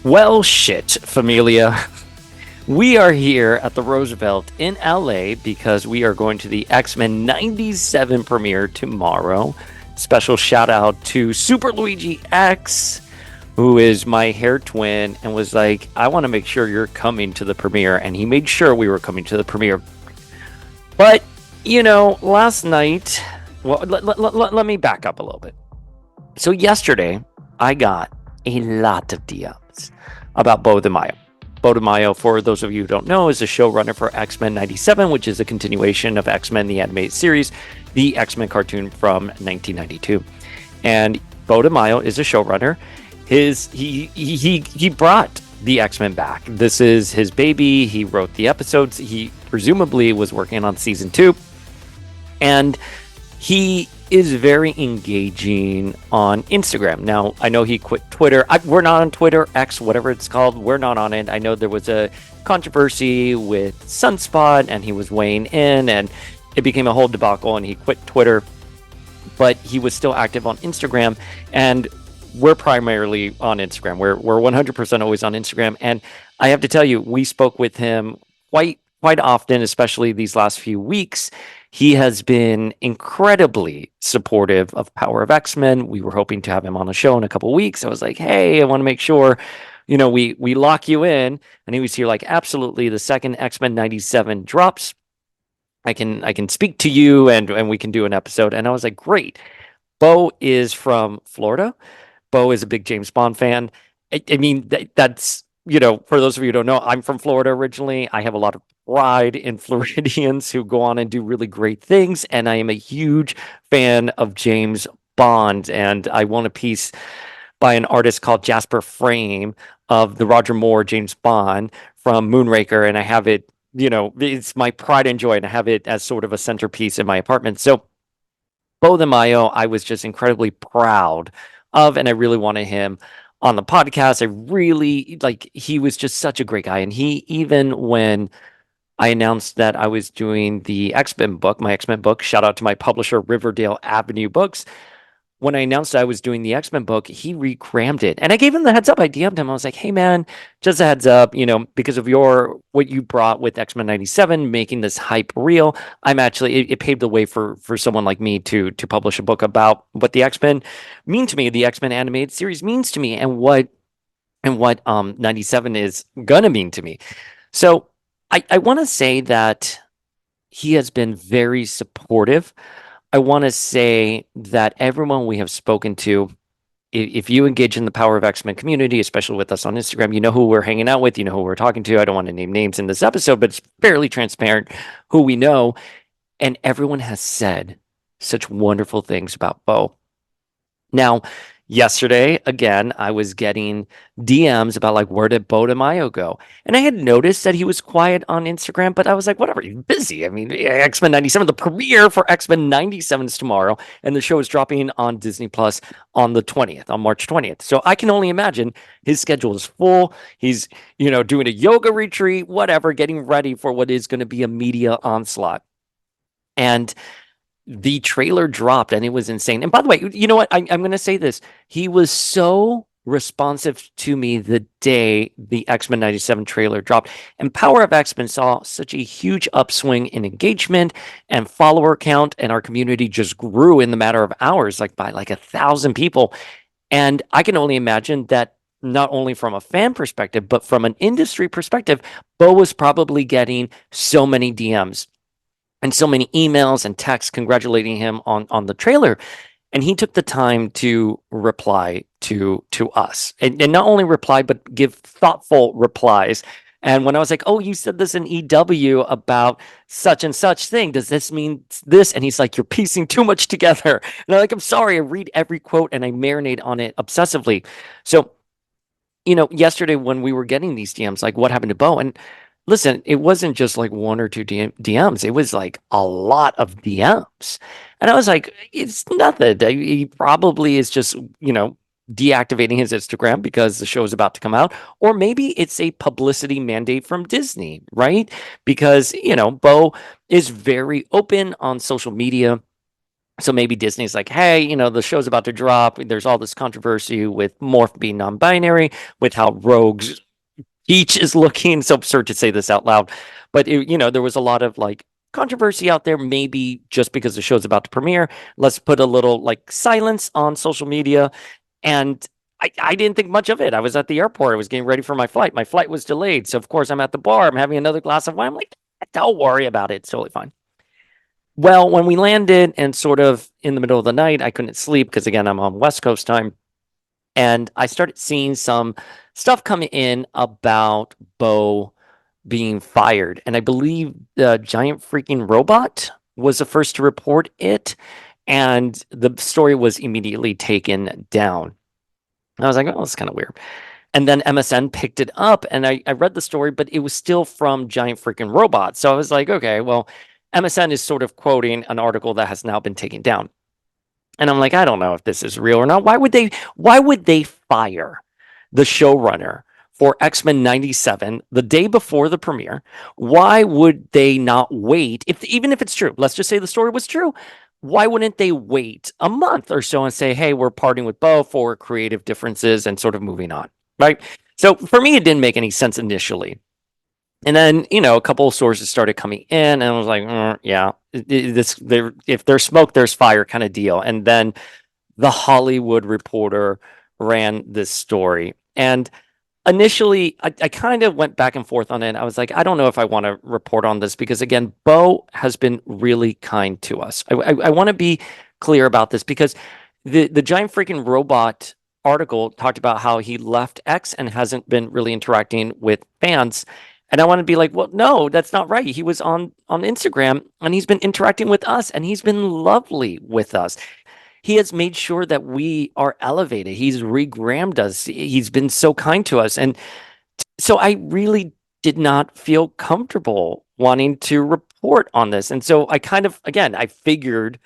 Well, shit, familia. We are here at the Roosevelt in LA because we are going to the X-Men 97 premiere tomorrow. Special shout out to Super Luigi X, who is my hair twin, and was like, I want to make sure you're coming to the premiere. And he made sure we were coming to the premiere. But, last night, well, let me back up a little bit. So, yesterday, I got a lot of DMs about Beau DeMaio. Beau DeMaio, for those of you who don't know, is a showrunner for X-Men 97, which is a continuation of X-Men, the animated series, the X-Men cartoon from 1992. And Beau DeMaio is a showrunner. He brought the X-Men back. This is his baby. He wrote the episodes. He presumably was working on season 2. And he is very engaging on Instagram. Now, I know he quit Twitter. We're not on Twitter, X, whatever it's called. We're not on it. I know there was a controversy with Sunspot, and he was weighing in, and it became a whole debacle, and he quit Twitter. But he was still active on Instagram, and we're primarily on Instagram. We're 100% always on Instagram, and I have to tell you, we spoke with him quite often, especially these last few weeks. He has been incredibly supportive of Power of X-Men. We were hoping to have him on the show in a couple of weeks. I was like, hey, I want to make sure, we lock you in. And he was here like, absolutely. The second X-Men 97 drops, I can speak to you and we can do an episode. And I was like, great. Beau is from Florida. Beau is a big James Bond fan. I mean, that's, for those of you who don't know, I'm from Florida originally. I have a lot of pride in Floridians who go on and do really great things. And I am a huge fan of James Bond. And I won a piece by an artist called Jasper Frame of the Roger Moore James Bond from Moonraker. And I have it, it's my pride and joy. And I have it as sort of a centerpiece in my apartment. So Beau DeMaio, I was just incredibly proud of, and I really wanted him on the podcast. I really he was just such a great guy. And he, even when I announced that I was doing the X-Men book, my X-Men book, shout out to my publisher, Riverdale Avenue Books. When I announced I was doing the X-Men book, he recrammed it. And I gave him the heads up. I DM'd him. I was like, hey man, just a heads up, because of what you brought with X-Men 97, making this hype real. I'm actually, it paved the way for someone like me to publish a book about what the X-Men mean to me, the X-Men animated series means to me, and what 97 is gonna mean to me. So I want to say that he has been very supportive. I want to say that everyone we have spoken to, if you engage in the Power of X-Men community, especially with us on Instagram, you know who we're hanging out with, you know who we're talking to. I don't want to name names in this episode, but it's fairly transparent who we know. And everyone has said such wonderful things about Beau. Now, yesterday, again, I was getting DMs about like, where did Beau DeMaio go? And I had noticed that he was quiet on Instagram, but I was like, whatever, he's busy. I mean, X-Men 97, the premiere for X-Men 97 is tomorrow, and the show is dropping on Disney Plus on the 20th, on March 20th. So I can only imagine his schedule is full. He's, doing a yoga retreat, whatever, getting ready for what is going to be a media onslaught. And the trailer dropped and it was insane. And by the way, you know what? I'm going to say this. He was so responsive to me the day the X-Men 97 trailer dropped. And Power of X-Men saw such a huge upswing in engagement and follower count. And our community just grew in the matter of hours, like by like 1,000 people. And I can only imagine that not only from a fan perspective, but from an industry perspective, Beau was probably getting so many DMs and so many emails and texts congratulating him on the trailer. And he took the time to reply to us, and not only reply, but give thoughtful replies. And when I was like, oh, you said this in EW about such and such thing, does this mean this? And he's like, you're piecing too much together. And I'm like, I'm sorry, I read every quote and I marinate on it obsessively. So, yesterday when we were getting these DMs, like, what happened to Beau? And listen, it wasn't just like one or two DMs. It was like a lot of DMs. And I was like, it's nothing. He probably is just, deactivating his Instagram because the show is about to come out. Or maybe it's a publicity mandate from Disney, right? Because, Beau is very open on social media. So maybe Disney's like, hey, the show's about to drop. There's all this controversy with Morph being non-binary, with how Rogue's Peach is looking. So absurd to say this out loud, but there was a lot of like controversy out there. Maybe just because the show's about to premiere, let's put a little like silence on social media. And I didn't think much of it. I was at the airport. I was getting ready for my flight. My flight was delayed. So of course I'm at the bar. I'm having another glass of wine. I'm like, don't worry about it. It's totally fine. Well, when we landed and sort of in the middle of the night, I couldn't sleep because again, I'm on West Coast time. And I started seeing some stuff coming in about Bo being fired. And I believe the giant freaking robot was the first to report it. And the story was immediately taken down. And I was like, oh, that's kind of weird. And then MSN picked it up and I read the story, but it was still from Giant Freaking Robot. So I was like, okay, well, MSN is sort of quoting an article that has now been taken down. And I'm like, I don't know if this is real or not. Why would they fire the showrunner for X-Men 97 the day before the premiere? Why would they not wait? Even if it's true, let's just say the story was true. Why wouldn't they wait a month or so and say, hey, we're parting with Bo for creative differences and sort of moving on, right? So for me, it didn't make any sense initially. And then, a couple of sources started coming in, and I was like, yeah, if there's smoke, there's fire kind of deal. And then the Hollywood Reporter ran this story. And initially, I kind of went back and forth on it. I was like, I don't know if I want to report on this because, again, Bo has been really kind to us. I want to be clear about this because the giant freaking robot article talked about how he left X and hasn't been really interacting with fans. And I want to be like, well, no, that's not right. He was on Instagram and he's been interacting with us and he's been lovely with us. He has made sure that we are elevated. He's regrammed us. He's been so kind to us. And so I really did not feel comfortable wanting to report on this. And so I kind of, again, I figured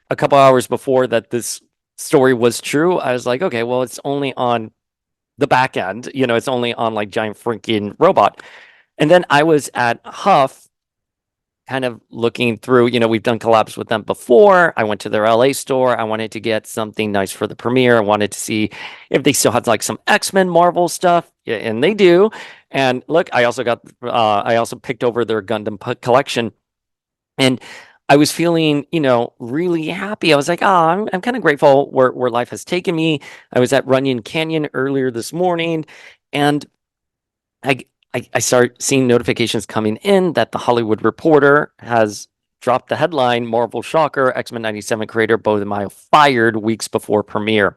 a couple hours before that this story was true. I was like, okay, well, it's only on the back end, it's only on like giant freaking robot. And then I was at Huff kind of looking through, we've done collabs with them before. I went to their LA store. I wanted to get something nice for the premiere. I wanted to see if they still had like some X-Men Marvel stuff. Yeah, and they do. And look, I also picked over their Gundam collection and I was feeling, really happy. I was like, I'm kind of grateful where life has taken me. I was at Runyon Canyon earlier this morning and I I start seeing notifications coming in that the Hollywood Reporter has dropped the headline: Marvel shocker, X-Men 97 creator Bo DeMaio fired weeks before premiere.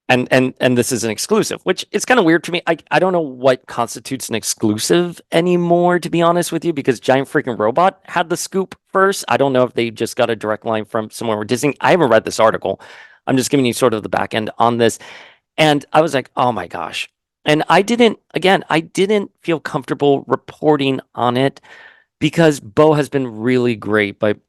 And this is an exclusive, which is kind of weird to me. I don't know what constitutes an exclusive anymore, to be honest with you, because Giant Freaking Robot had the scoop first. I don't know if they just got a direct line from somewhere with Disney. I haven't read this article. I'm just giving you sort of the back end on this. And I was like, oh my gosh. And I didn't feel comfortable reporting on it because Bo has been really great. But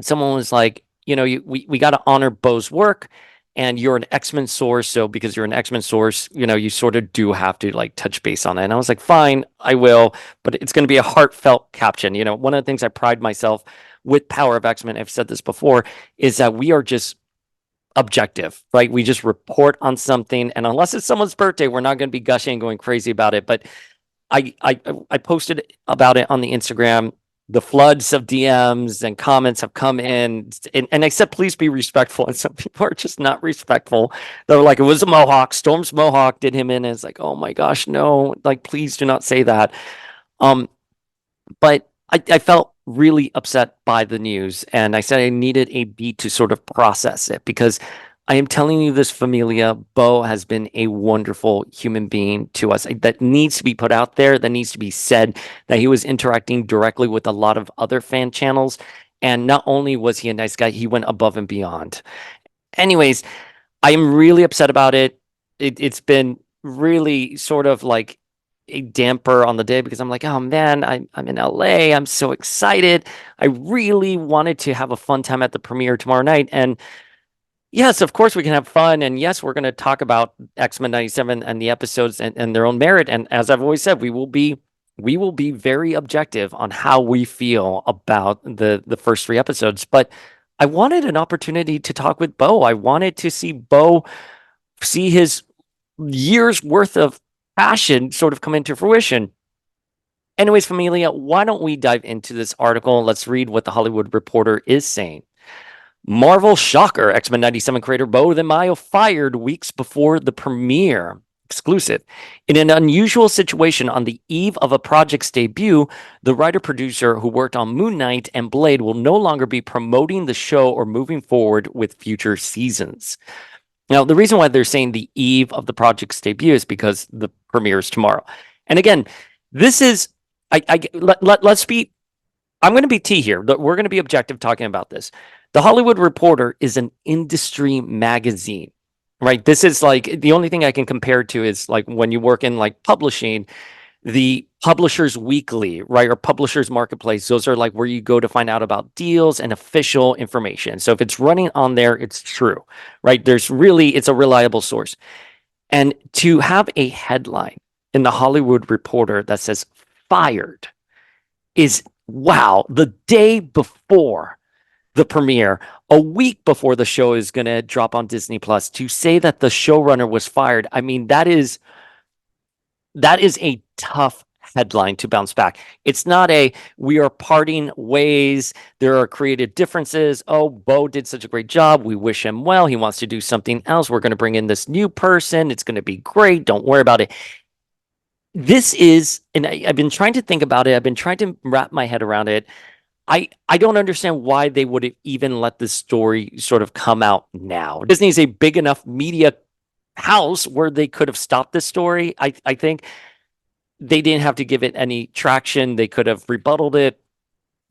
someone was like, we got to honor Bo's work and you're an X-Men source. So because you're an X-Men source, you sort of do have to like touch base on it. And I was like, fine, I will, but it's going to be a heartfelt caption. One of the things I pride myself with Power of X-Men, I've said this before, is that we are just objective, right? We just report on something, and unless it's someone's birthday, we're not going to be gushing and going crazy about it. But I posted about it on the Instagram. The floods of DMs and comments have come in, and I said, please be respectful. And some people are just not respectful. They're like, it was a Mohawk. Storm's Mohawk did him in. And it's like, oh my gosh, no! Like, please do not say that. Um, but I felt really upset by the news, and I said I needed a beat to sort of process it because I am telling you this, Familia, Bo has been a wonderful human being to us. That needs to be put out there. That needs to be said that he was interacting directly with a lot of other fan channels. And not only was he a nice guy, he went above and beyond. Anyways, I am really upset about it. It's been really sort of like a damper on the day because I'm like, oh man, I'm in LA. I'm so excited. I really wanted to have a fun time at the premiere tomorrow night. And yes, of course we can have fun. And yes, we're going to talk about X-Men 97 and the episodes and their own merit. And as I've always said, we will be very objective on how we feel about the first three episodes. But I wanted an opportunity to talk with Bo. I wanted to see Bo see his years worth of passion sort of come into fruition. Anyways, Familia, why don't we dive into this article? Let's read what the Hollywood Reporter is saying. Marvel shocker, X-Men 97 creator Bo DeMaio fired weeks before the premiere. Exclusive. In an unusual situation on the eve of a project's debut, the writer-producer who worked on Moon Knight and Blade will no longer be promoting the show or moving forward with future seasons. Now, the reason why they're saying the eve of the project's debut is because the premiere is tomorrow. And again, this is let's be I'm going to be T here. We're going to be objective talking about this. The Hollywood Reporter is an industry magazine, right? This is like the only thing I can compare to is like when you work in like publishing, the Publishers Weekly, right? Or Publishers Marketplace. Those are like where you go to find out about deals and official information. So if it's running on there, it's true, right? It's a reliable source. And to have a headline in the Hollywood Reporter that says fired is wow, the day before the premiere, a week before the show is going to drop on Disney Plus, to say that the showrunner was fired. I mean, that is a tough headline to bounce back. It's not a we are parting ways. There are creative differences. Oh, Bo did such a great job. We wish him well. He wants to do something else. We're going to bring in this new person. It's going to be great. Don't worry about it. This is, and I've been trying to think about it. I've been trying to wrap my head around it. I don't understand why they would even let this story sort of come out now. Disney's a big enough media house where they could have stopped this story. I think they didn't have to give it any traction. They could have rebutted it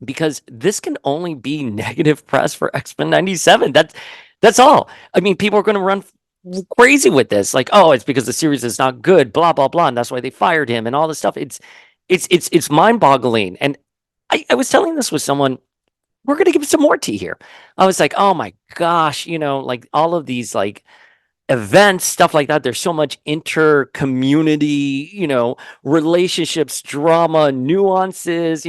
because this can only be negative press for X-Men 97. That's all. I mean, people are going to run crazy with this. Like, oh, it's because the series is not good, blah, blah, blah. And that's why they fired him and all this stuff. It's mind boggling. And I was telling this with someone, we're going to give some more tea here. I was like, oh my gosh, like all of these like events, stuff like that. There's so much inter-community, relationships, drama, nuances,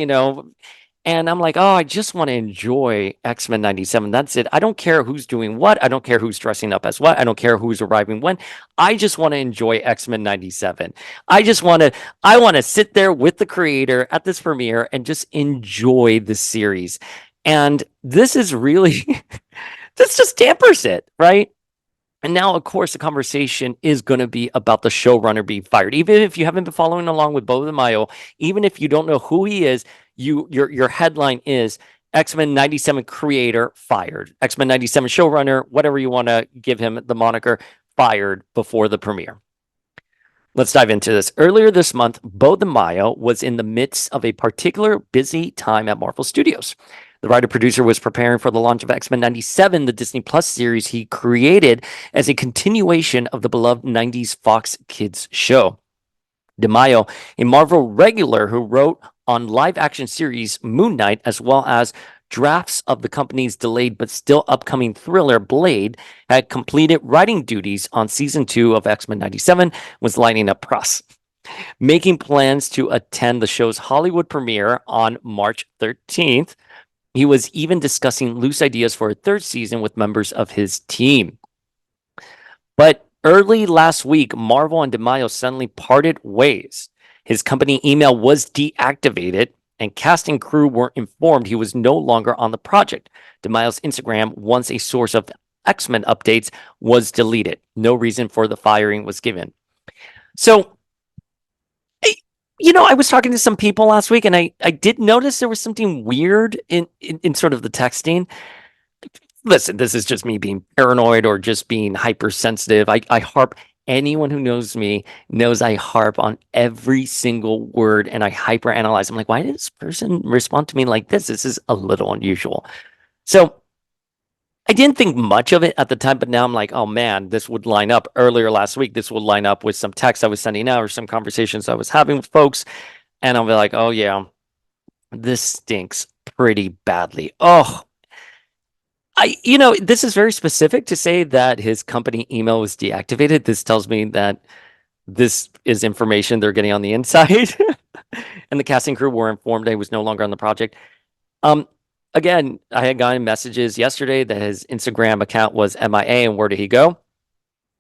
and I'm like, oh, I just want to enjoy X-Men 97. That's it. I don't care who's doing what. I don't care who's dressing up as what. I don't care who's arriving when. I just want to enjoy X-Men 97. I want to sit there with the creator at this premiere and just enjoy the series. And this is really, this just dampers it, right? And now, of course, the conversation is going to be about the showrunner being fired. Even if you haven't been following along with Bo DeMaio, even if you don't know who he is, your headline is X-Men 97 creator fired. X-Men 97 showrunner, whatever you want to give him the moniker, fired before the premiere. Let's dive into this. Earlier this month, Bo DeMaio was in the midst of a particular busy time at Marvel Studios. The writer-producer was preparing for the launch of X-Men 97, the Disney Plus series he created as a continuation of the beloved 90s Fox Kids show. DeMaio, a Marvel regular who wrote on live-action series Moon Knight, as well as drafts of the company's delayed but still upcoming thriller Blade, had completed writing duties on season 2 of X-Men 97, was lining up press, making plans to attend the show's Hollywood premiere on March 13th. He was even discussing loose ideas for a third season with members of his team. But early last week, Marvel and DeMaio suddenly parted ways. His company email was deactivated, and cast and crew were informed he was no longer on the project. DeMaio's Instagram, once a source of X-Men updates, was deleted. No reason for the firing was given. So, I was talking to some people last week, and I did notice there was something weird in sort of the texting. Listen, this is just me being paranoid or just being hypersensitive. I harp. Anyone who knows me knows I harp on every single word and I hyperanalyze. I'm like, why did this person respond to me like this? This is a little unusual. So I didn't think much of it at the time, but now I'm like, oh man, this would line up earlier last week. This would line up with some texts I was sending out or some conversations I was having with folks. And I'll be like, oh yeah, this stinks pretty badly. Oh, this is very specific to say that his company email was deactivated. This tells me that this is information they're getting on the inside. And the casting crew were informed he was no longer on the project. again, I had gotten messages yesterday that his Instagram account was MIA, and where did he go?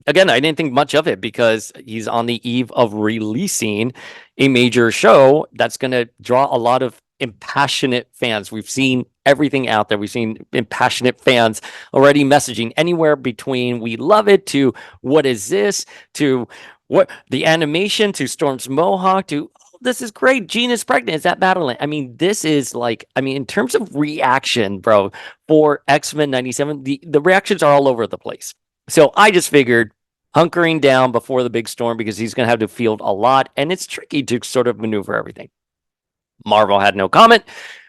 Again, I didn't think much of it because he's on the eve of releasing a major show that's going to draw a lot of impassionate fans. We've seen everything out there. We've seen impassionate fans already messaging anywhere between "we love it" to "what is this" to "what the animation" to Storm's mohawk to "this is great. Jean is pregnant. Is that Madeline?" I mean, this is like, I mean, in terms of reaction, bro, for X-Men 97, the reactions are all over the place. So I just figured hunkering down before the big storm because he's going to have to field a lot, and it's tricky to sort of maneuver everything. Marvel had no comment.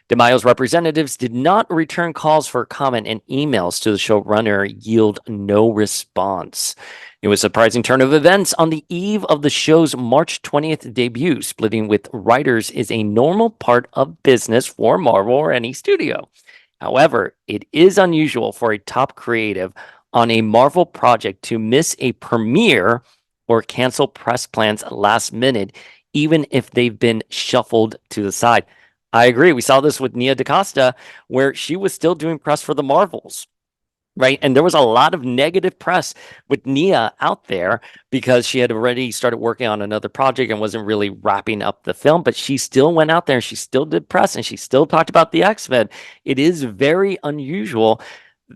DeMaio's representatives did not return calls for comment, and emails to the showrunner yield no response. It was a surprising turn of events on the eve of the show's March 20th debut. Splitting with writers is a normal part of business for Marvel or any studio. However, it is unusual for a top creative on a Marvel project to miss a premiere or cancel press plans last minute, even if they've been shuffled to the side. I agree. We saw this with Nia DaCosta, where she was still doing press for the Marvels, right? And there was a lot of negative press with Nia out there because she had already started working on another project and wasn't really wrapping up the film, but she still went out there and she still did press and she still talked about the X-Men. It is very unusual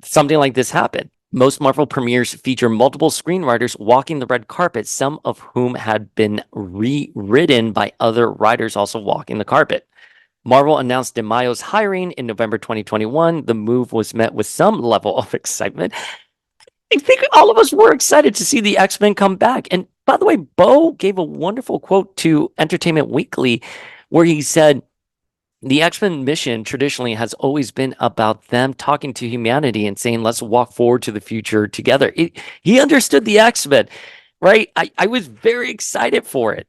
something like this happen. Most Marvel premieres feature multiple screenwriters walking the red carpet, some of whom had been rewritten by other writers also walking the carpet. Marvel announced DeMaio's hiring in November 2021. The move was met with some level of excitement. I think all of us were excited to see the X-Men come back. And by the way, Bo gave a wonderful quote to Entertainment Weekly where he said, the X-Men mission traditionally has always been about them talking to humanity and saying, let's walk forward to the future together. He understood the X-Men, right? I was very excited for it.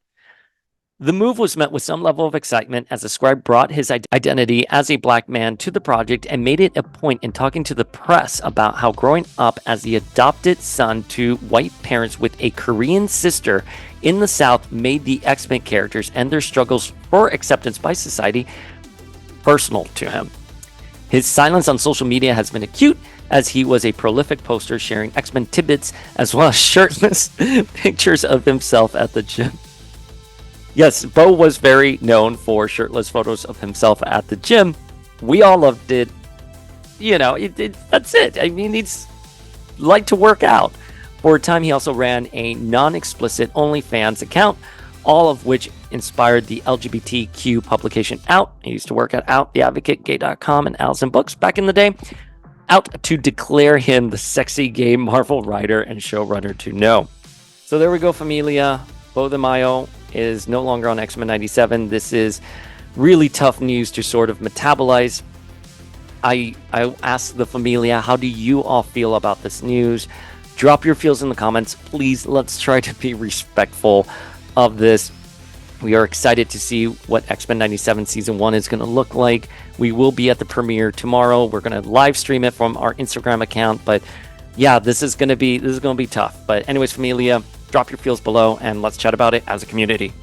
The move was met with some level of excitement as the scribe brought his identity as a black man to the project and made it a point in talking to the press about how growing up as the adopted son to white parents with a Korean sister in the South made the X-Men characters and their struggles for acceptance by society personal to him. His silence on social media has been acute, as he was a prolific poster sharing X-Men tidbits as well as shirtless pictures of himself at the gym. Yes, Bo was very known for shirtless photos of himself at the gym. We all loved it. You know, that's it. I mean, he's like to work out. For a time, he also ran a non-explicit OnlyFans account, all of which inspired the LGBTQ publication Out. He used to work at Out, The Advocate, Gay.com, and Allison Books back in the day. Out to declare him the sexy gay Marvel writer and showrunner to know. So there we go, familia. Bo DeMaio is no longer on X-Men 97. This is really tough news to sort of metabolize. I asked the familia, how do you all feel about this news? Drop your feels in the comments. Please, let's try to be respectful of this. We are excited to see what X-Men 97 Season 1 is going to look like. We will be at the premiere tomorrow. We're going to live stream it from our Instagram account. But yeah, this is going to be tough. But anyways, familia, drop your feels below and let's chat about it as a community.